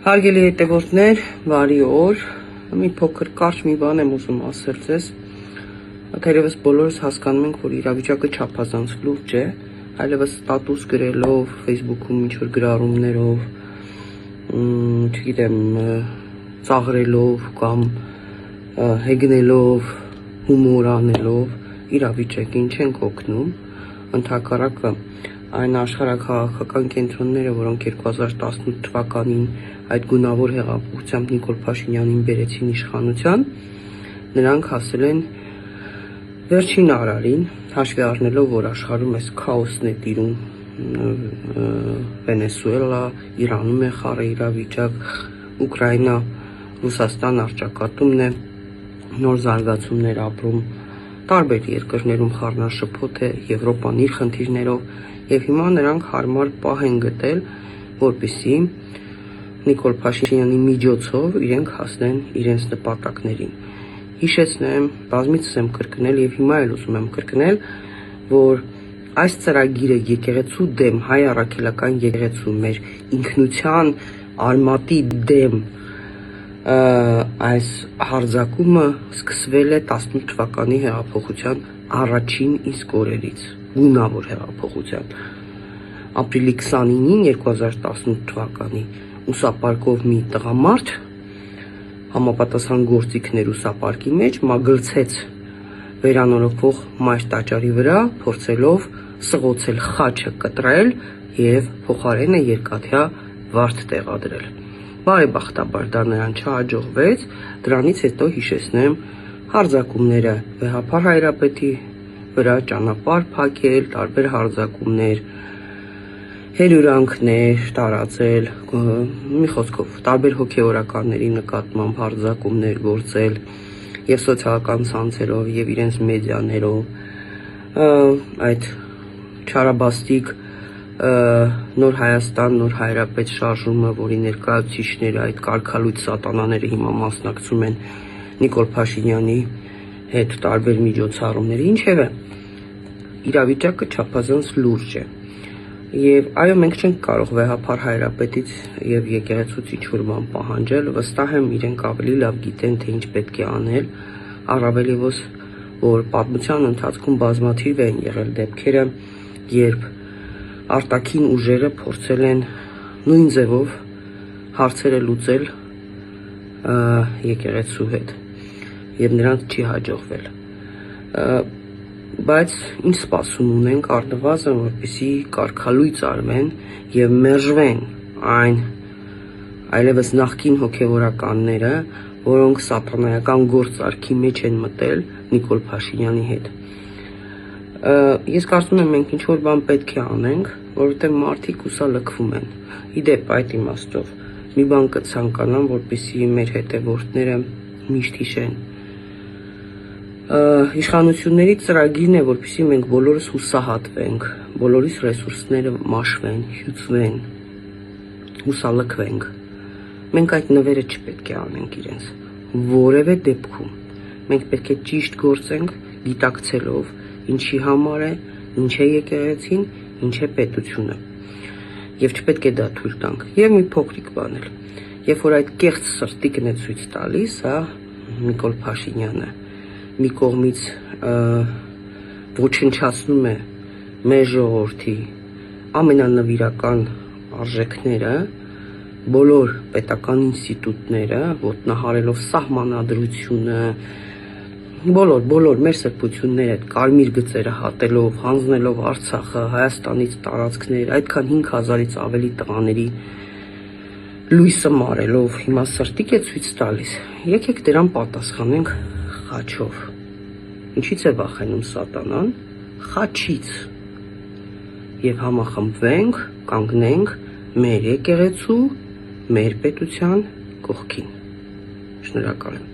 Հարգելի հետևորդներ, բարի օր։ Մի փոքր կարճ մի բան եմ ուզում ասել ձեզ։ Թերևս բոլորս հասկանում ենք, որ իրավիճակը չափազանց լուրջ է, այլևս ստատուս գրելով, Facebook-ում ինչ-որ գրառումներով, չգիտեմ, ծաղրելով կամ հեգնելով, հումոր անելով իրավիճակին չենք օգնում, ընդհակառակը այն աշխարհաքաղաքական կենտրոնները, որոնք 2018 թվականին այդ գունավոր հեղափոխությամբ Նիկոլ Փաշինյանին բերեցին իշխանության, նրանք հասել են վերջին արարին, հաշվի առնելով, որ աշխարհում այս քաոսն է տիրում, Վենեսուելա, Իրանում է խառը իրավիճակ, Ուկրաինա, Ռուսաստան առճակատումն է, նոր զարգացումներ ապրում, տարբեր երկրներում խառնաշփոթ է, Եվրոպան իր խնդիրներով, եւ հիմա նրանք հարմար պահ են գտել, որպեսզի Նիկոլ Փաշինյանի միջոցով իրենք հասնեն իրենց նպատակներին։ Հիշեցնեմ, բազմիցս եմ կրկնել եւ հիմա էլ ուզում եմ կրկնել, որ այս ծրագիրը եկեղեցու դեմ, հայ առաքելական եկեղեցու մեր ինքնության արմատի դեմ այս հարձակումը սկսվել է 18 թվականի հեղափոխության առաջին իսկ օրերից, գունավոր հեղափոխության։ Ապրիլի 29-ին 2018 թվականի ուսապարկով մի տղամարդ համապատասխան գործիքներ ուսապարկի մեջ մագլցեց վերանորոգվող մայր տաճարի վրա, փորձելով սղոցել խաչը կտրել եւ փոխարենը երկաթյա վարդ տեղադրել։ Բարեբախտաբար դա նրան չհաջողվեց, դրանից հետո հիշեցնեմ հարձակումները Վեհափար Հայրապետի վրա, ճանապարհ փակել, տարբեր հարձակումներ, հերյուրանքներ տարածել, մի խոսքով տարբեր հոգեորականների նկատմամբ հարձակումներ գործել եւ սոցիալական ցանցերով եւ իրենց մեդիաներով, այդ չարաբաստիկ Նոր Հայաստան, Նոր Հայրապետ շարժումը, որի ներկայացուցիչները, այդ կարգալույծ սատանաները հիմա մասնակցում են Նիկոլ Փաշինյանի հետ տարբեր միջոցառումների, ինչևէ իրավիճակը չափազանց լուրջ է։ Եվ այո, մենք չենք կարող Վեհափար Հայրապետից եւ եկեղեցուց ինչ-որ բան պահանջել, վստահ եմ իրենք ավելի լավ գիտեն, թե ինչ պետք է անել, առավել եւս, որ պատմության ընթացքում բազմաթիվ են եղել դեպքերը, երբ արտաքին ուժերը փորձել են նույն ձևով հարցերը լուծել եկեղեցու հետ եւ նրանց չի հաջողվել։ Բայց ինչ սպասում ունենք առնվազն, որպեսզի կարգալույծ արվեն եւ մերժվեն այն այլևս նախկին հոգեվորականները, որոնք սատանայական գործարքի մեջ են մտել Նիկոլ Փաշինյանի հետ։ Ես կարծում եմ մենք ինչ որ բան պետք է անենք, որովհետեւ մարդիկ հուսա լքվում են։ Իդեպ այդ իմաստով մի բան կցանկանամ, որպեսզի մեր հետևորդները միշտ հիշեն։ Իշխանությունների ծրագիրն է, որպեսզի մենք բոլորս հուսահատվենք, բոլորիս ռեսուրսները մաշվեն, հյուծվեն, հուսալքվենք։ Մենք այդ նվերը չպետք է անենք իրենց որևէ դեպքում։ Մենք պետք է ճիշտ գործենք, գիտակցելով ինչի համար է, ինչ է եկեղեցին, ինչ է պետությունը։ Եվ չպետք է դա թույլ տանք։ Եվ մի փոքրիկ բան էլ։ Երբ որ այդ կեղծ սրտիկն է ցույց տալիս, Նիկոլ Փաշինյանը մի կողմից ոչնչացնում է մեր ժողովրդի ամենանվիրական արժեքները, բոլոր պետական ինստիտուտները, ոտնահարելով սահմանադրությունը, բոլոր մեր սրբությունները, կարմիր գծերը հատելով, հանձնելով Արցախը, Հայաստանից տարածքներ, այդքան 5000-ից ավելի տղաների լույսը մարելով, հիմա սրտիկ է ցույց տալիս։ Եկեք դրան պատասխանենք խաչով։ Ինչից է վախենում սատանան? Խաչից։ Եվ համախմբվենք, կանգնենք մեր եկեղեցու, մեր պետության կողքին։ Շնորհակալ եմ։